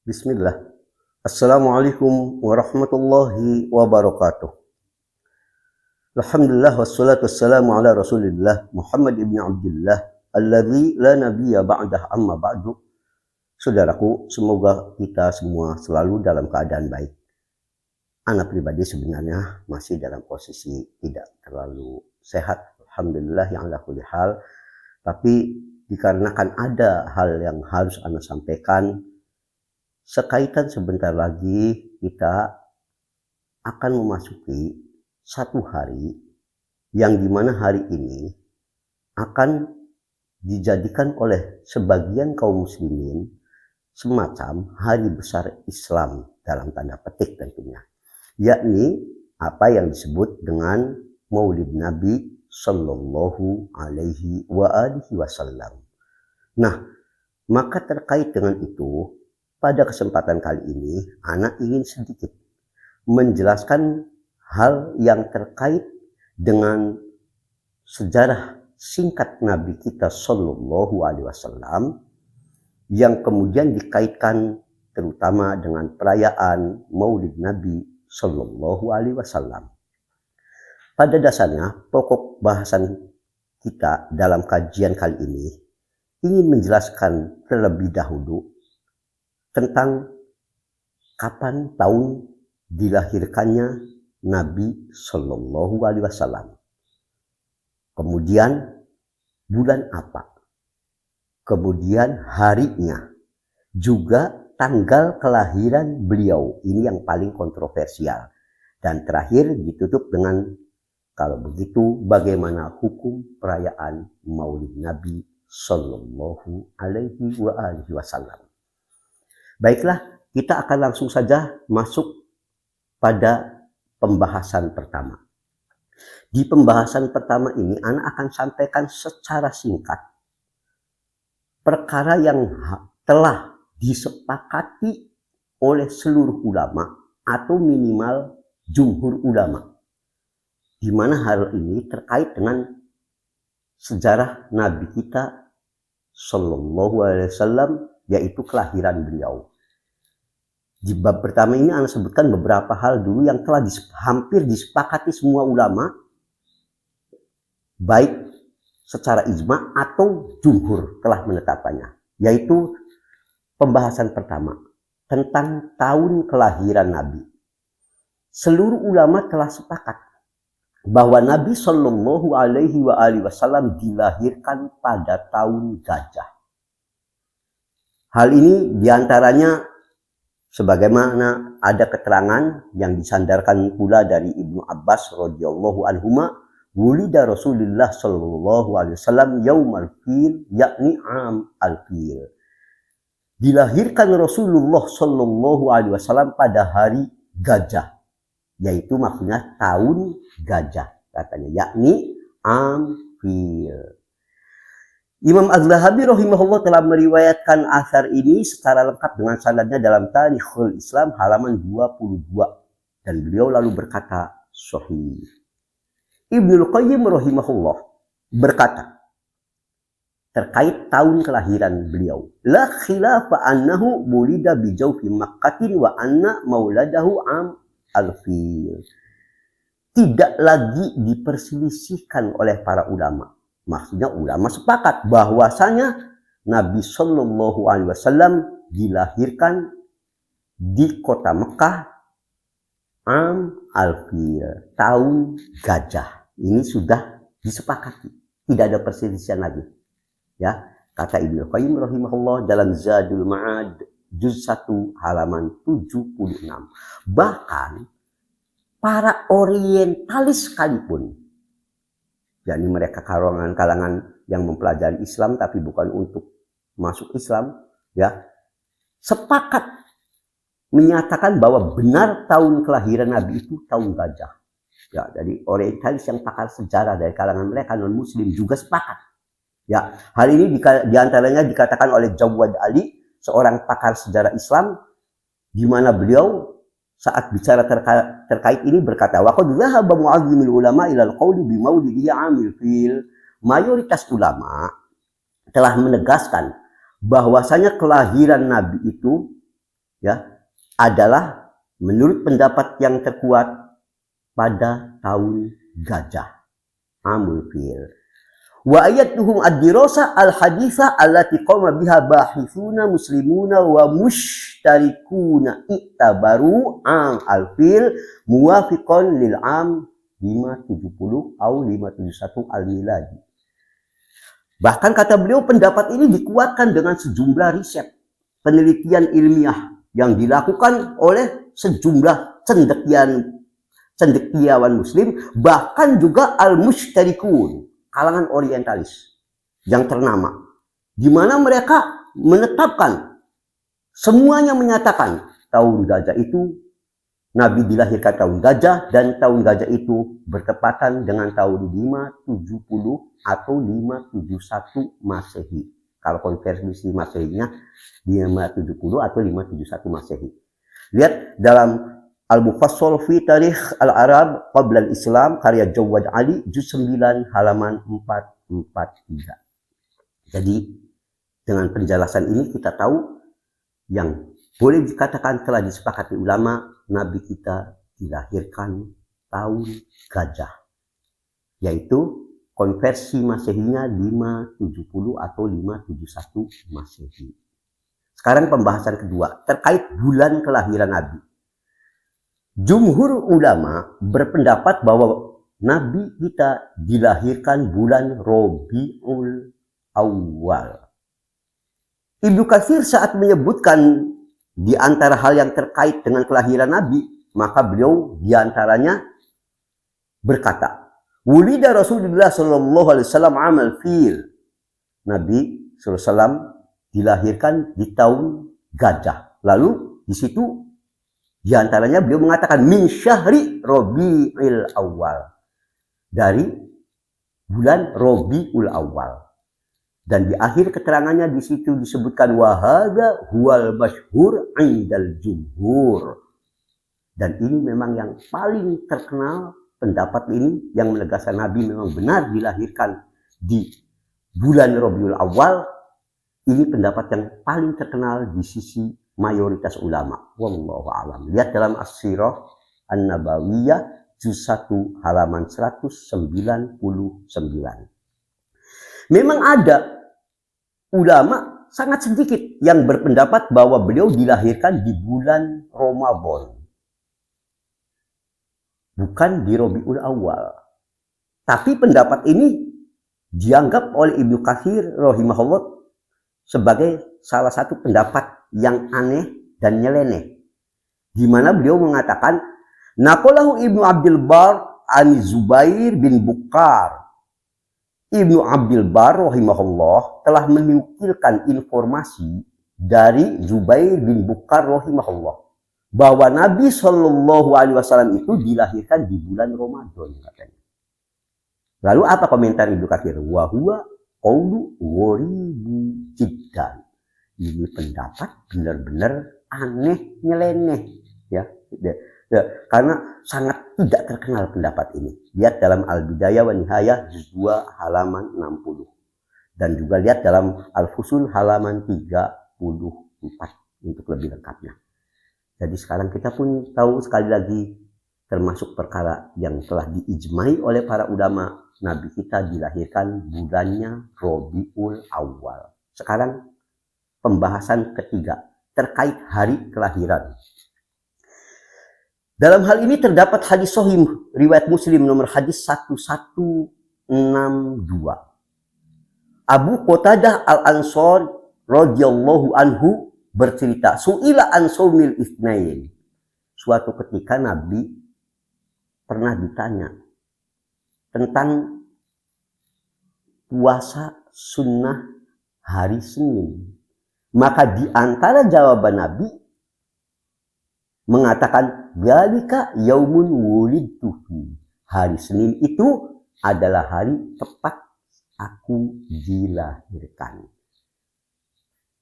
Bismillah. Assalamualaikum warahmatullahi wabarakatuh. Alhamdulillah wassalatu wassalamu ala Rasulillah Muhammad ibn Abdullah alladzi la nabiyya ba'dah amma ba'du. Saudaraku, semoga kita semua selalu dalam keadaan baik. Anak pribadi sebenarnya masih dalam posisi tidak terlalu sehat, alhamdulillah yang ala kulli hal. Tapi dikarenakan ada hal yang harus Anda sampaikan, sekaitan sebentar lagi kita akan memasuki satu hari yang dimana hari ini akan dijadikan oleh sebagian kaum muslimin semacam hari besar Islam dalam tanda petik tentunya, yakni apa yang disebut dengan Maulid Nabi Sallallahu Alaihi Wasallam. Nah, maka terkait dengan itu, pada kesempatan kali ini, Ana ingin sedikit menjelaskan hal yang terkait dengan sejarah singkat Nabi kita Sallallahu Alaihi Wasallam yang kemudian dikaitkan terutama dengan perayaan Maulid Nabi Sallallahu Alaihi Wasallam. Pada dasarnya, pokok bahasan kita dalam kajian kali ini ingin menjelaskan terlebih dahulu tentang kapan tahun dilahirkannya Nabi Sallallahu Alaihi Wasallam. Kemudian bulan apa? Kemudian harinya. Juga tanggal kelahiran beliau. Ini yang paling kontroversial. Dan terakhir ditutup dengan, kalau begitu bagaimana hukum perayaan Maulid Nabi Sallallahu Alaihi Wasallam. Baiklah, kita akan langsung saja masuk pada pembahasan pertama. Di pembahasan pertama ini, Ana akan sampaikan secara singkat perkara yang telah disepakati oleh seluruh ulama atau minimal jumhur ulama, di mana hal ini terkait dengan sejarah Nabi kita Sallallahu Alaihi Wasallam, yaitu kelahiran beliau. Di bab pertama ini Ana sebutkan beberapa hal dulu yang telah hampir disepakati semua ulama, baik secara ijma atau jumhur telah menetapkannya, yaitu pembahasan pertama tentang tahun kelahiran Nabi. Seluruh ulama telah sepakat bahwa Nabi Sallallahu Alaihi Wasallam dilahirkan pada tahun gajah. Hal ini diantaranya sebagaimana ada keterangan yang disandarkan pula dari Ibnu Abbas radhiyallahu anhuma, wulida Rasulullah sallallahu alaihi wasallam yaumal fil, yakni am al-fil. Dilahirkan Rasulullah sallallahu alaihi wasallam pada hari gajah, yaitu maksudnya tahun gajah katanya, yakni am fil. Imam Az-Zahabi rahimahullah telah meriwayatkan asar ini secara lengkap dengan sanadnya dalam Tarikhul Islam halaman 22, dan beliau lalu berkata sahih. Ibnul Qayyim rahimahullah berkata terkait tahun kelahiran beliau, la khilafa annahu wulida bi jawfi Makkah wa anna mauladahu am al-fil. Tidak lagi diperselisihkan oleh para ulama. Maksudnya ulama sepakat bahwasanya Nabi Sallallahu Alaihi Wasallam dilahirkan di kota Mekah am al-fil, tahun gajah. Ini sudah disepakati, tidak ada perselisihan lagi. Ya, kata Ibnu Qayyim rahimahullah dalam Zadul Ma'ad juz 1 halaman 76. Bahkan para orientalis sekalipun, yakni mereka kalangan yang mempelajari Islam tapi bukan untuk masuk Islam, ya, sepakat menyatakan bahwa benar tahun kelahiran Nabi itu tahun gajah. Ya, jadi orientalis yang pakar sejarah dari kalangan mereka non muslim juga sepakat. Ya, hal ini diantaranya dikatakan oleh Jawad Ali, seorang pakar sejarah Islam, di mana beliau saat bicara terkait ini berkata, wa qad dhahaba mu'azzimul ulama ila al-qawli bi maulidihi 'amil fil. Mayoritas ulama telah menegaskan bahwasanya kelahiran Nabi itu ya adalah menurut pendapat yang terkuat pada tahun gajah, amul fil. Wa ayatuhum ad-dirasa al-haditha allati qama biha bahithuna muslimuna wa mushtarikuna i'tabaru al-fil muwafiqan lil am 570 atau 571 al-miladi. Bahkan kata beliau, pendapat ini dikuatkan dengan sejumlah riset penelitian ilmiah yang dilakukan oleh sejumlah cendekiawan muslim, bahkan juga al-mushtarikun, kalangan orientalis yang ternama, di mana mereka menetapkan, semuanya menyatakan tahun gajah itu Nabi dilahirkan tahun gajah, dan tahun gajah itu bertepatan dengan tahun 570 atau 571 Masehi. Kalau konversi Masehinya 570 atau 571 Masehi. Lihat dalam Al-Mufassal fi Tarikh Al-Arab Qabla Al-Islam karya Jawad Ali juz 9 halaman 443. Jadi dengan penjelasan ini kita tahu yang boleh dikatakan telah disepakati ulama, Nabi kita dilahirkan tahun gajah, yaitu konversi Masehinya 570 atau 571 Masehi. Sekarang pembahasan kedua terkait bulan kelahiran Nabi. Jumhur ulama berpendapat bahwa Nabi kita dilahirkan bulan Rabiul Awal. Ibnu Katsir saat menyebutkan di antara hal yang terkait dengan kelahiran Nabi, maka beliau di antaranya berkata, Wulida Rasulullah sallallahu alaihi wasallam amal fil. Nabi sallallahu alaihi wasallam dilahirkan di tahun gajah. Lalu di situ di antaranya beliau mengatakan min syahri Rabiul Awal. Dari bulan Rabiul Awal. Dan di akhir keterangannya di situ disebutkan wahada huwal masyhur indal jumhur. Dan ini memang yang paling terkenal. Pendapat ini yang menegaskan Nabi memang benar dilahirkan di bulan Rabiul Awal. Ini pendapat yang paling terkenal di sisi mayoritas ulama. Wallahu a'lam. Lihat dalam As-Sirah An-Nabawiyah juz 1 halaman 199. Memang ada ulama sangat sedikit yang berpendapat bahwa beliau dilahirkan di bulan Ramadan, bukan di Rabiul Awal. Tapi pendapat ini dianggap oleh Ibnu Katsir rahimahullah sebagai salah satu pendapat yang aneh dan nyeleneh, di mana beliau mengatakan naqalahu Ibnu Abdul Bar an Zubair bin Bukhar. Ibnu Abdul Bar rahimahullah telah menukilkan informasi dari Zubair bin Bukhar rahimahullah bahwa Nabi Shallallahu Alaihi Wasallam itu dilahirkan di bulan Ramadan katanya. Lalu apa komentar Ibnu Katsir? Wa huwa qaulu ghoribu jiddan. Ini pendapat benar-benar aneh, nyeleneh, ya. Karena sangat tidak terkenal pendapat ini. Lihat dalam Al-Bidayah wa Nihayah juz 2 halaman 60. Dan juga lihat dalam Al-Fusul halaman 34 untuk lebih lengkapnya. Jadi sekarang kita pun tahu sekali lagi, termasuk perkara yang telah diijmai oleh para ulama, Nabi kita dilahirkan bulannya Rabiul Awal. Sekarang pembahasan ketiga terkait hari kelahiran. Dalam hal ini terdapat hadis sahih riwayat Muslim nomor hadis 1162. Abu Qatadah Al-Ansari radhiyallahu anhu bercerita, su'ila an shaumil itsnain. Suatu ketika Nabi pernah ditanya tentang puasa sunnah hari Senin. Maka di antara jawaban Nabi mengatakan, "Dzalika yaumun wulidtu fi." Hari Senin itu adalah hari tepat aku dilahirkan.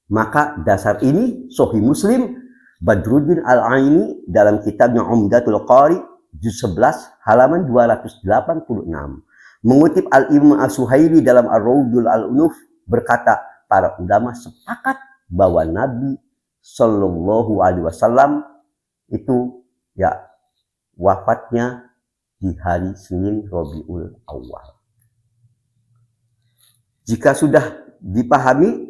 Maka dasar ini Sahih Muslim Badruddin Al-Aini dalam kitabnya Umdatul Qari juz 11 halaman 286 mengutip Al-Imam As-Suhaili dalam Ar-Raudul Al-Unuf berkata, para ulama sepakat bahwa Nabi Shallallahu Alaihi Wasallam itu ya wafatnya di hari Senin Rabiul Awal. Jika sudah dipahami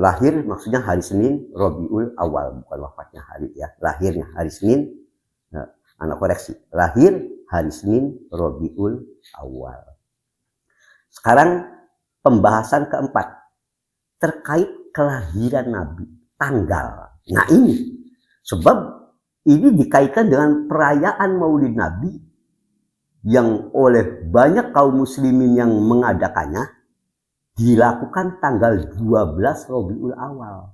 lahir maksudnya hari Senin Rabiul Awal, bukan wafatnya hari ya, lahirnya hari Senin. Nah, anak koreksi, lahir hari Senin Rabiul Awal. Sekarang pembahasan keempat terkait kelahiran Nabi, tanggal. Nah ini sebab ini dikaitkan dengan perayaan Maulid Nabi yang oleh banyak kaum muslimin yang mengadakannya dilakukan tanggal 12 Rabiul Awal.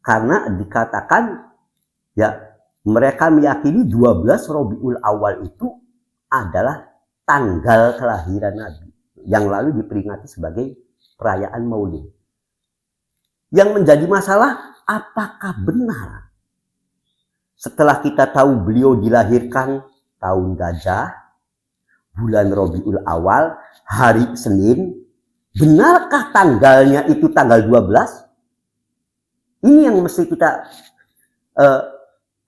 Karena dikatakan ya mereka meyakini 12 Rabiul Awal itu adalah tanggal kelahiran Nabi yang lalu diperingati sebagai perayaan Maulid. Yang menjadi masalah, apakah benar setelah kita tahu beliau dilahirkan tahun gajah, bulan Rabiul Awal, hari Senin, benarkah tanggalnya itu tanggal 12? Ini yang mesti kita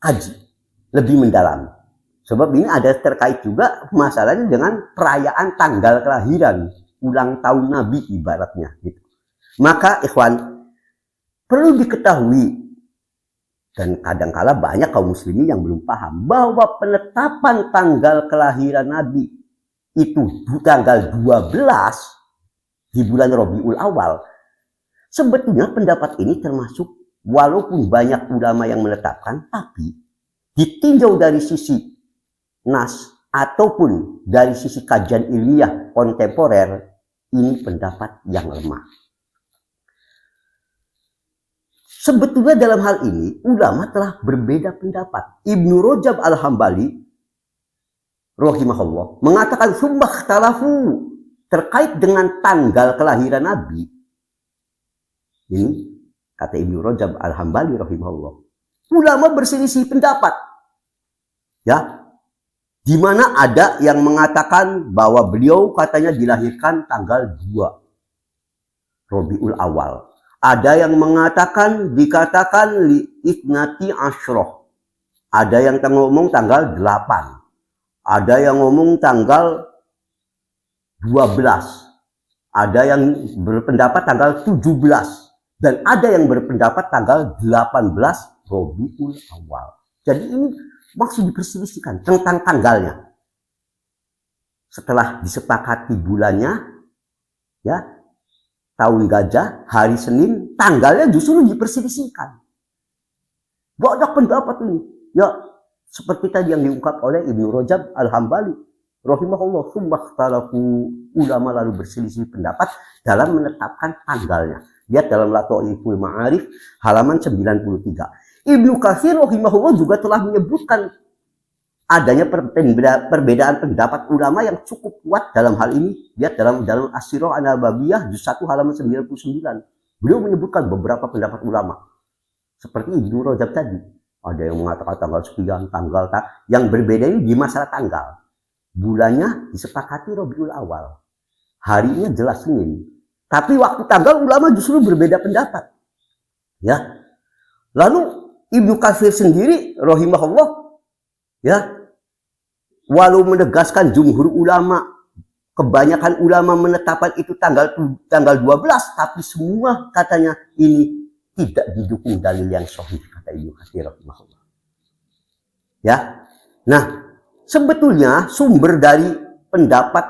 kaji lebih mendalam. Sebab ini ada terkait juga masalahnya dengan perayaan tanggal kelahiran, ulang tahun Nabi ibaratnya. Gitu. Maka ikhwan, perlu diketahui, dan kadangkala banyak kaum muslimin yang belum paham, bahwa penetapan tanggal kelahiran Nabi itu tanggal 12 di bulan Rabiul Awal, sebetulnya pendapat ini termasuk walaupun banyak ulama yang menetapkan, tapi ditinjau dari sisi nas ataupun dari sisi kajian ilmiah kontemporer, ini pendapat yang lemah. Sebetulnya dalam hal ini ulama telah berbeda pendapat. Ibnu Rajab Al-Hambali rahimahullah mengatakan sumbah talafu terkait dengan tanggal kelahiran Nabi. Ini kata Ibnu Rajab Al-Hambali rahimahullah. Ulama berselisih pendapat. Ya. Di mana ada yang mengatakan bahwa beliau katanya dilahirkan tanggal 2 Rabiul Awal. Ada yang mengatakan dikatakan li itnati asyroh. Ada yang ngomong tanggal 8. Ada yang ngomong tanggal 12. Ada yang berpendapat tanggal 17. Dan ada yang berpendapat tanggal 18 Rabiul Awal. Jadi ini maksud diperselisihkan tentang tanggalnya. Setelah disepakati bulannya, ya, tahun gajah, hari Senin, tanggalnya justru diperselisihkan. Banyak pendapat ini. Ya, seperti tadi yang diungkap oleh Ibnu Rajab Al-Hambali rahimahullah, sumbakhtalafu, ulama lalu berselisih pendapat dalam menetapkan tanggalnya. Lihat dalam Lataiful Ma'arif halaman 93. Ibnu Katsir rahimahullah juga telah menyebutkan adanya perbedaan pendapat ulama yang cukup kuat dalam hal ini. Lihat dalam As-Sirah An-Nabawiyah juz 1 halaman 99. Beliau menyebutkan beberapa pendapat ulama. Seperti Ibnu Rajab tadi. Ada yang mengatakan tanggal sekian, tanggal tak. Yang berbeda ini di masalah tanggal. Bulannya disepakati Rabiul Awal. Harinya jelas Senin. Tapi waktu tanggal ulama justru berbeda pendapat. Ya. Lalu Ibnu Katsir sendiri rahimahullah, ya, walau menegaskan jumhur ulama, kebanyakan ulama menetapkan itu tanggal 12, tapi semua katanya ini tidak didukung dalil yang sahih, kata Ibnu Katsir rahimahullah. Ya. Nah, sebetulnya sumber dari pendapat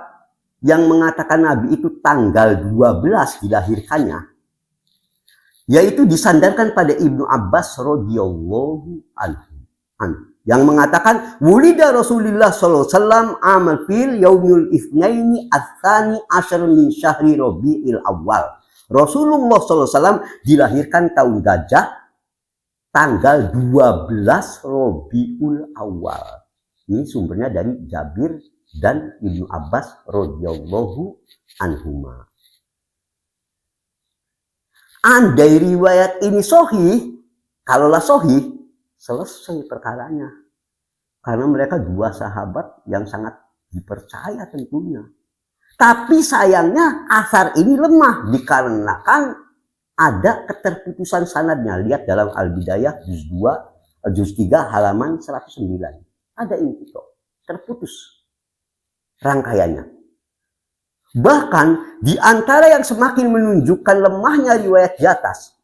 yang mengatakan Nabi itu tanggal 12 dilahirkannya, yaitu disandarkan pada Ibnu Abbas radhiyallahu anhu. Yang mengatakan wulida Rasulullah sallallahu alaihi wasallam amal fil yaumul itsnaini ats-tsani asyar min syahri Rabiul Awal. Rasulullah sallallahu alaihi wasallam dilahirkan tahun gajah tanggal 12 Rabiul Awal. Ini sumbernya dari Jabir dan Ibnu Abbas radhiyallahu anhuma. Andai riwayat ini sahih, kalaulah sahih, selesai perkaranya. Karena mereka dua sahabat yang sangat dipercaya tentunya. Tapi sayangnya asar ini lemah dikarenakan ada keterputusan sanadnya. Lihat dalam Al-Bidayah juz 3 halaman 109. Ada ini kok, terputus rangkaiannya. Bahkan di antara yang semakin menunjukkan lemahnya riwayat di atas,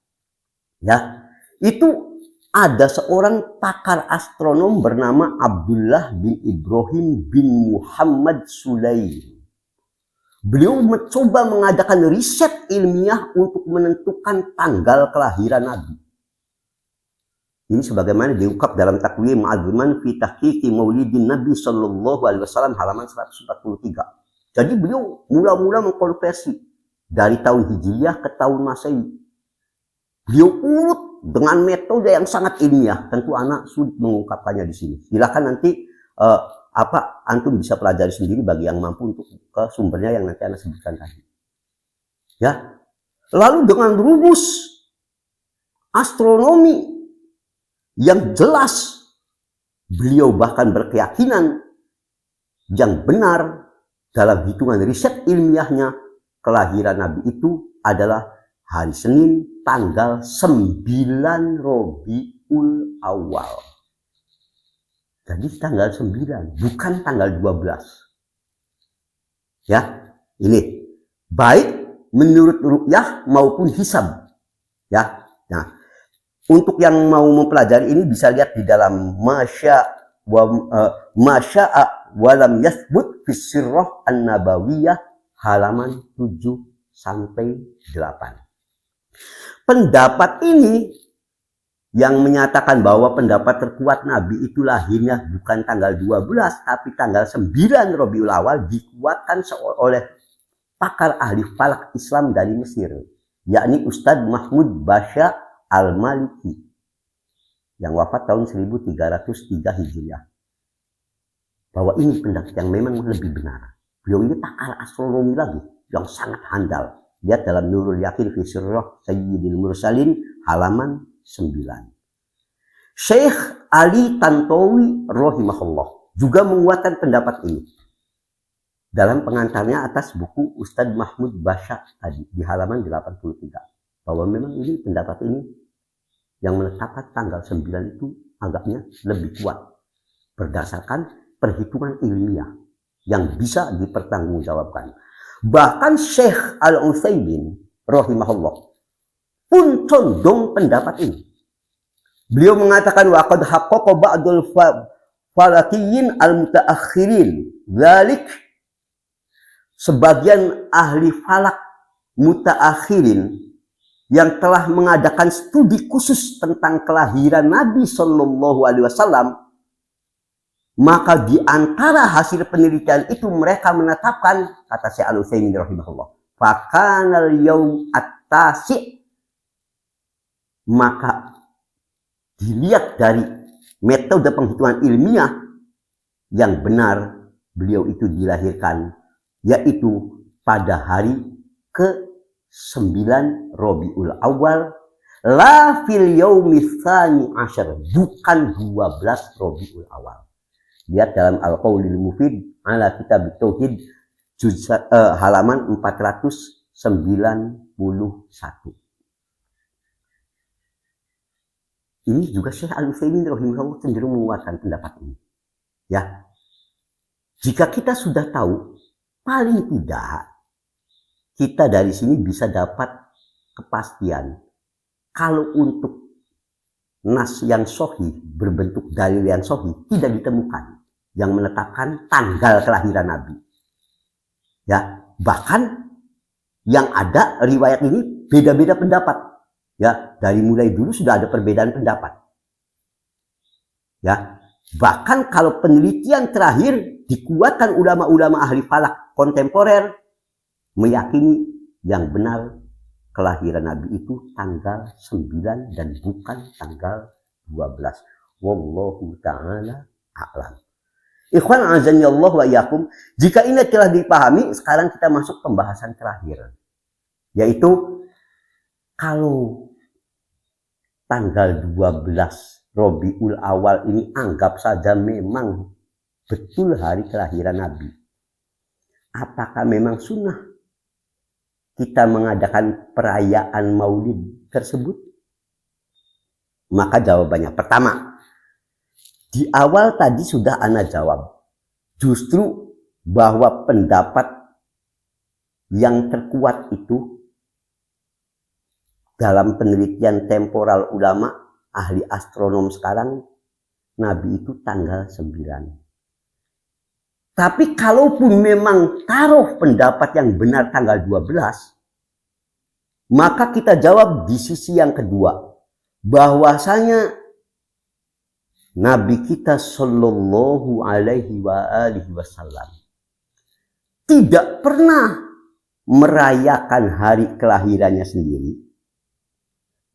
ya, itu ada seorang pakar astronom bernama Abdullah bin Ibrahim bin Muhammad Sulaim. Beliau mencoba mengadakan riset ilmiah untuk menentukan tanggal kelahiran Nabi. Ini sebagaimana diungkap dalam Taqwim Azman fi Tahqiqi Maulidin Nabi sallallahu alaihi wasallam halaman 143. Jadi beliau mula-mula mengkonversi dari tahun Hijriah ke tahun Masehi. Beliau urut dengan metode yang sangat ilmiah. Tentu anak sulit mengungkapkannya di sini. Silakan nanti antum bisa pelajari sendiri bagi yang mampu untuk ke sumbernya yang nanti anak sebutkan tadi. Ya. Lalu dengan rumus astronomi yang jelas, beliau bahkan berkeyakinan yang benar dalam hitungan riset ilmiahnya, kelahiran Nabi itu adalah hari Senin tanggal 9 Rabiul Awal. Jadi tanggal 9, bukan tanggal 12. Ya, ini baik menurut ru'yah maupun hisab. Ya. Nah, untuk yang mau mempelajari ini bisa lihat di dalam Masya'a walam yathbut fi sirrah an-nabawiyah halaman 7 sampai 8. Pendapat ini yang menyatakan bahwa pendapat terkuat Nabi itu lahirnya bukan tanggal 12 tapi tanggal 9 Rabiul Awal dikuatkan oleh pakar ahli falak Islam dari Mesir, yakni Ustadz Mahmud Basha Al-Maliki yang wafat tahun 1303 Hijriah. Bahwa ini pendapat yang memang lebih benar. Beliau ini pakar astronomi lagi yang sangat handal. Lihat dalam Nurul Yakin fi Sirrah Sayyidil Mursalin halaman 9. Syekh Ali Tantowi rahimahullah juga menguatkan pendapat ini dalam pengantarnya atas buku Ustadz Mahmud Basha tadi di halaman 83. Bahwa memang ini pendapat ini yang menetapkan tanggal 9 itu agaknya lebih kuat berdasarkan perhitungan ilmiah yang bisa dipertanggungjawabkan. Bahkan Syekh Al-Utsaimin rahimahullah pun condong pendapat ini. Beliau mengatakan waqad haqqaqa ba'dul falakiyyin al-mutaakhirin dzalik, sebagian ahli falak mutaakhirin yang telah mengadakan studi khusus tentang kelahiran Nabi Shallallahu Alaihi Wasallam, maka di antara hasil penelitian itu mereka menetapkan, kata Syekh Al-Utsaimin rahimahullah, fakanal yaum at-tasi', maka dilihat dari metode penghitungan ilmiah yang benar beliau itu dilahirkan yaitu pada hari ke-9 Rabiul Awal, la fil yaumi tsani asyar, bukan 12 Rabiul Awal. Lihat dalam Al-Qaulil Mufid ala Kitab Tauhid halaman 491. Ini juga Syekh Al-Utsaimin rahimahullah cenderung menguatkan pendapat ini. Ya. Jika kita sudah tahu, paling tidak kita dari sini bisa dapat kepastian kalau untuk nas yang sahih berbentuk dalil yang sahih tidak ditemukan yang menetapkan tanggal kelahiran Nabi. Ya, bahkan yang ada riwayat ini beda-beda pendapat. Ya, dari mulai dulu sudah ada perbedaan pendapat. Ya, bahkan kalau penelitian terakhir dikuatkan ulama-ulama ahli falak kontemporer meyakini yang benar kelahiran Nabi itu tanggal 9 dan bukan tanggal 12. Wallahu ta'ala a'lam. Ikhwan azani Allah wa iyyakum, jika ini telah dipahami, sekarang kita masuk pembahasan terakhir. Yaitu kalau tanggal 12 Rabiul Awal ini anggap saja memang betul hari kelahiran Nabi. Apakah memang sunnah kita mengadakan perayaan Maulid tersebut? Maka jawabannya pertama, di awal tadi sudah ana jawab. Justru bahwa pendapat yang terkuat itu dalam penelitian temporal ulama, ahli astronom sekarang, Nabi itu tanggal 9. Tapi kalaupun memang taruh pendapat yang benar tanggal 12, maka kita jawab di sisi yang kedua, bahwasanya Nabi kita Shallallahu Alaihi Wasallam tidak pernah merayakan hari kelahirannya sendiri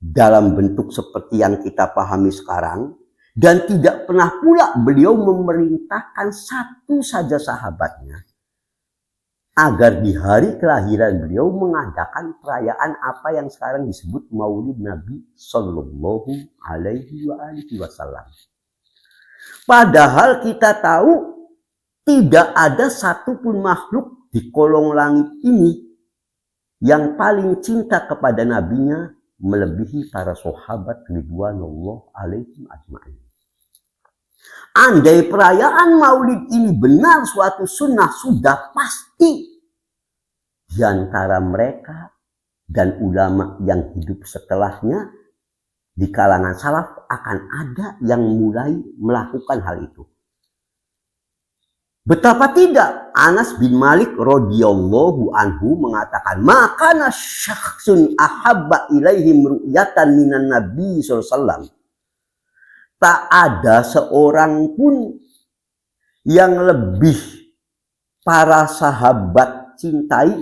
dalam bentuk seperti yang kita pahami sekarang, dan tidak pernah pula beliau memerintahkan satu saja sahabatnya agar di hari kelahiran beliau mengadakan perayaan apa yang sekarang disebut Maulid Nabi Shallallahu Alaihi Wasallam. Padahal kita tahu tidak ada satupun makhluk di kolong langit ini yang paling cinta kepada nabinya melebihi para sahabat ridwanullah alaihim ajma'in. Andai perayaan Maulid ini benar suatu sunnah, sudah pasti di antara mereka dan ulama yang hidup setelahnya di kalangan salaf akan ada yang mulai melakukan hal itu. Betapa tidak, Anas bin Malik radhiyallahu anhu mengatakan, "Makana syakhsun ahabba ilaihim ru'yatan minan Nabi sallallahu alaihi wasallam." Tak ada seorang pun yang lebih para sahabat cintai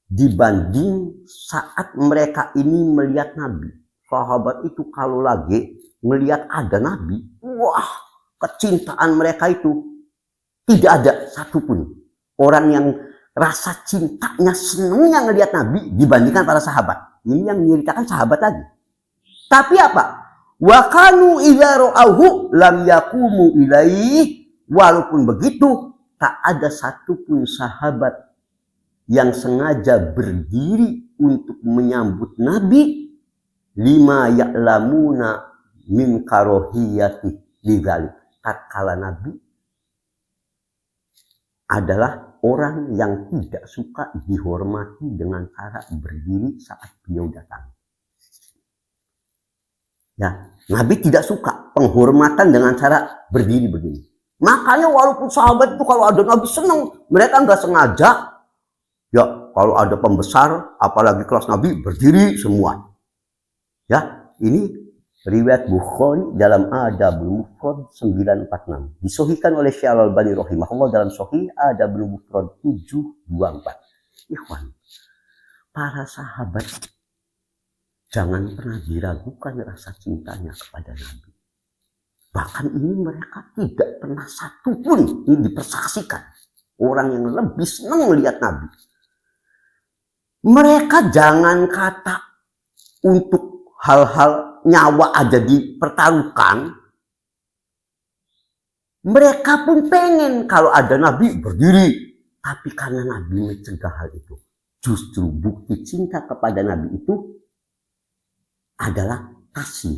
dibanding saat mereka ini melihat Nabi. Sahabat itu kalau lagi melihat ada Nabi, wah, kecintaan mereka itu tidak ada satupun orang yang rasa cintanya, senangnya ngelihat Nabi dibandingkan para sahabat. Ini yang menceritakan sahabat lagi. Tapi apa? Wa kanu idza ra'awhu lam yaqumu ilaihi. Walaupun begitu, tak ada satupun sahabat yang sengaja berdiri untuk menyambut Nabi lima ya'lamuna min karohiyati lidzalik. Tatkala Nabi adalah orang yang tidak suka dihormati dengan cara berdiri saat beliau datang. Ya, Nabi tidak suka penghormatan dengan cara berdiri begini. Makanya walaupun sahabat itu kalau ada Nabi senang, mereka nggak sengaja. Ya, kalau ada pembesar, apalagi kelas Nabi, berdiri semua. Ya, ini riwayat Bukhari dalam Adabul Mufrad 946. Disahihkan oleh Syekh Al-Albani rahimahullah dalam Sahih Adabul Mufrad 724. Ikhwan, para sahabat jangan pernah diragukan rasa cintanya kepada Nabi. Bahkan ini mereka tidak pernah satupun ini dipersaksikan orang yang lebih senang melihat Nabi. Mereka jangan kata untuk hal-hal nyawa aja dipertaruhkan. Mereka pun pengen kalau ada Nabi berdiri. Tapi karena Nabi mencegah hal itu. Justru bukti cinta kepada Nabi itu adalah kasih,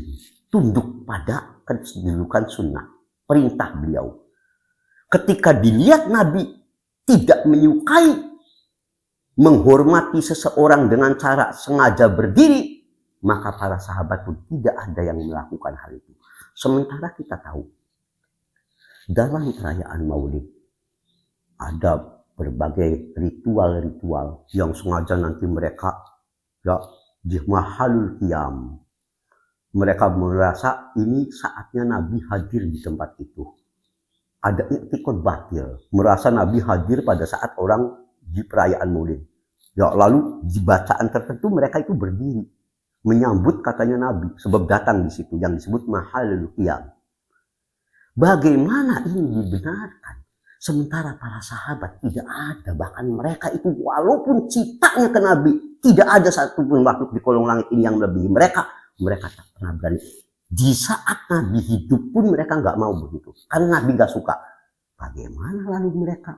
tunduk pada kedudukan sunnah, perintah beliau. Ketika dilihat Nabi tidak menyukai menghormati seseorang dengan cara sengaja berdiri, maka para sahabat pun tidak ada yang melakukan hal itu. Sementara kita tahu, dalam perayaan Maulid ada berbagai ritual-ritual yang sengaja nanti mereka ya di mahalul qiyam. Mereka merasa ini saatnya Nabi hadir di tempat itu. Ada i'tiqad batil, merasa Nabi hadir pada saat orang di perayaan Maulid. Ya, lalu di bacaan tertentu mereka itu berdiri menyambut katanya Nabi sebab datang di situ yang disebut mahalul qiyam. Bagaimana ini dibenarkan? Sementara para sahabat tidak ada, bahkan mereka itu walaupun cintanya ke Nabi, tidak ada satupun makhluk di kolong langit ini yang melebihi mereka. Mereka tak pernah berani. Di saat Nabi hidup pun mereka nggak mau begitu, karena Nabi nggak suka. Bagaimana lalu mereka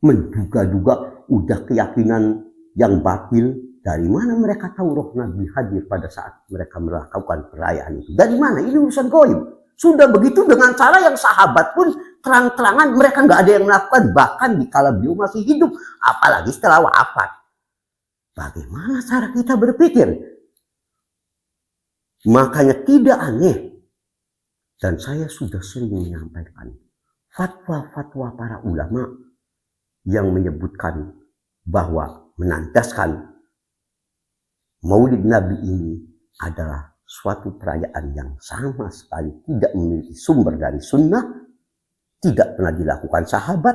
menduga-duga udah keyakinan yang batil. Dari mana mereka tahu roh Nabi hadir pada saat mereka melakukan perayaan itu? Dari mana? Ini urusan gaib. Sudah begitu dengan cara yang sahabat pun terang-terangan mereka nggak ada yang melakukan. Bahkan di kala beliau masih hidup. Apalagi setelah wafat. Bagaimana cara kita berpikir? Makanya tidak aneh. Dan saya sudah sering menyampaikan fatwa-fatwa para ulama yang menyebutkan bahwa menandaskan Maulid Nabi ini adalah suatu perayaan yang sama sekali tidak memiliki sumber dari sunnah, tidak pernah dilakukan sahabat,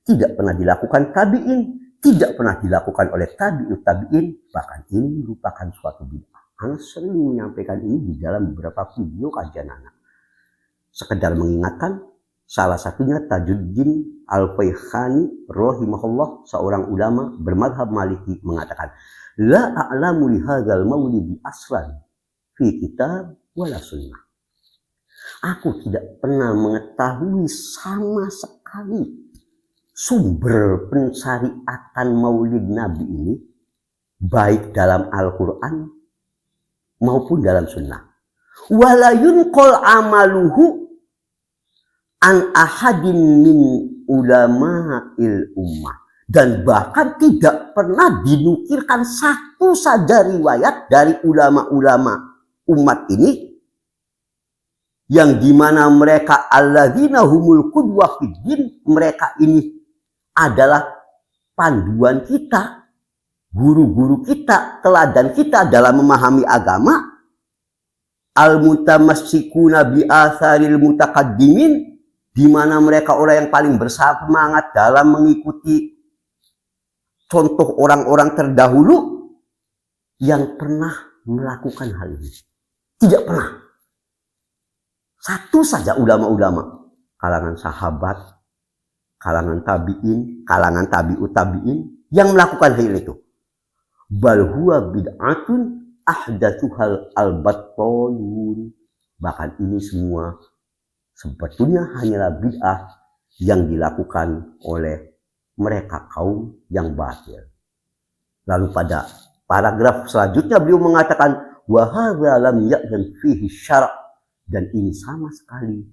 tidak pernah dilakukan tabi'in, tidak pernah dilakukan oleh tabi'ut tabi'in, bahkan ini merupakan suatu bid'ah. Ana sering menyampaikan ini di dalam beberapa video kajian anak. Sekedar mengingatkan, salah satunya Tajuddin Al-Faykhani rahimahullah, seorang ulama bermadhab Maliki, mengatakan, la a'lamu li hadzal maulidi aslan fi kitab wala sunnah. Aku tidak pernah mengetahui sama sekali sumber pensyariatan Maulid Nabi ini, baik dalam Al-Quran maupun dalam sunnah. Wala yunqal amaluhu an ahadin min ulama'il ummah. Dan bahkan tidak pernah dinukilkan satu saja riwayat dari ulama-ulama umat ini yang dimana mereka alladzina humul qudwah fiddin, mereka ini adalah panduan kita, guru-guru kita, teladan kita dalam memahami agama, al-mutamassikuna bi atharil mutaqaddimin, di mana mereka orang yang paling bersemangat dalam mengikuti contoh orang-orang terdahulu yang pernah melakukan hal ini. Tidak pernah. Satu saja ulama-ulama, kalangan sahabat, kalangan tabi'in, kalangan tabi'ut tabi'in yang melakukan hal itu. Bal huwa bid'atun ahdatsuhal al-battalun. Bahkan ini semua sebetulnya hanyalah bid'ah yang dilakukan oleh mereka kaum yang batil. Lalu pada paragraf selanjutnya beliau mengatakan wa hadza lam ya'zan fihi syara', dan ini sama sekali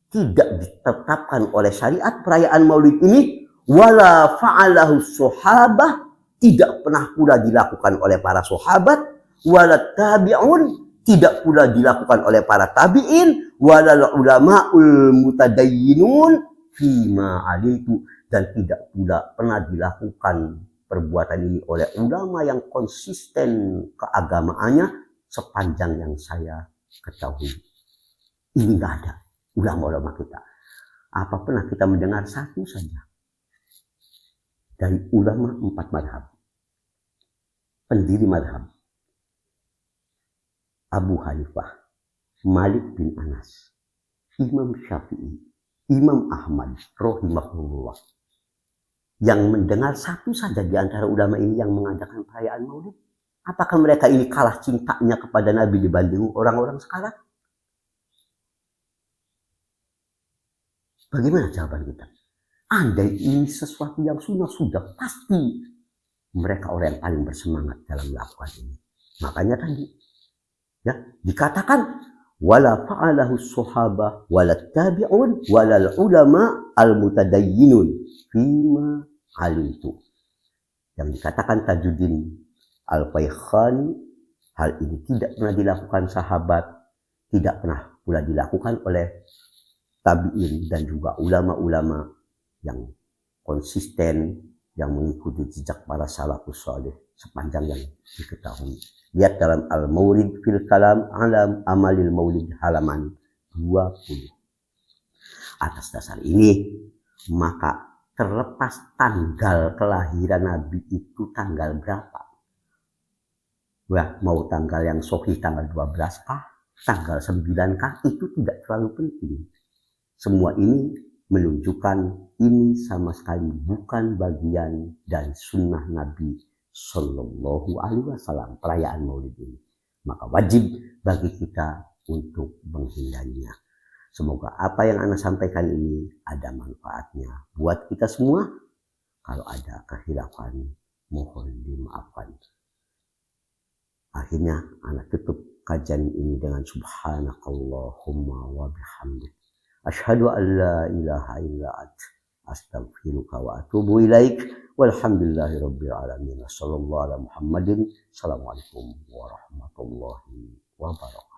tidak ditetapkan oleh syariat perayaan Maulid ini, wala fa'alahu sahabah, tidak pernah pula dilakukan oleh para sahabat, wala tabi'un, tidak pula dilakukan oleh para tabi'in, wala ulama'ul mutadayyinun fima alimtu, dan tidak pula pernah dilakukan perbuatan ini oleh ulama yang konsisten keagamaannya sepanjang yang saya ketahui. Ini nggak ada ulama-ulama kita. Apa pernah kita mendengar satu saja dari ulama 4 madhab, pendiri madhab Abu Hanifah, Malik bin Anas, Imam Syafi'i, Imam Ahmad rahimahullah, yang mendengar satu saja di antara ulama ini yang mengadakan perayaan Maulid? Apakah mereka ini kalah cintanya kepada Nabi dibanding orang-orang sekarang? Bagaimana jawaban kita? Andai ini sesuatu yang sudah pasti mereka orang yang paling bersemangat dalam melakukan ini. Makanya tadi ya dikatakan wala fa'alahu sahabah wala tabi'un wala ulama al-mutadayyinun fima alimtu. Yang dikatakan Tajuddin Al-Faykhani, hal ini tidak pernah dilakukan sahabat, tidak pernah pula dilakukan oleh tabi'in dan juga ulama-ulama yang konsisten yang mengikuti jejak para salafus saleh sepanjang yang diketahui. Lihat dalam Al-Mawrid fil Kalam Alam Amalil Maulid halaman 20. Atas dasar ini, maka terlepas tanggal kelahiran Nabi itu tanggal berapa, wah, mau tanggal yang sahih tanggal 12 kah, tanggal 9 kah, itu tidak terlalu penting. Semua ini menunjukkan ini sama sekali bukan bagian dari sunnah Nabi Sallallahu Alaihi Wasallam, perayaan Maulid ini. Maka wajib bagi kita untuk menghindarinya. Semoga apa yang Ana sampaikan ini ada manfaatnya buat kita semua. Kalau ada kehilafan, mohon dimaafkan. Akhirnya anak tutup kajian ini dengan subhanakallahumma wa bihamdik asyhadu an la ilaha illa ant astaghfiruka wa atubu ilaik walhamdulillahi rabbil alamin. Sallallahu ala Muhammadin. Assalamualaikum warahmatullahi wabarakatuh.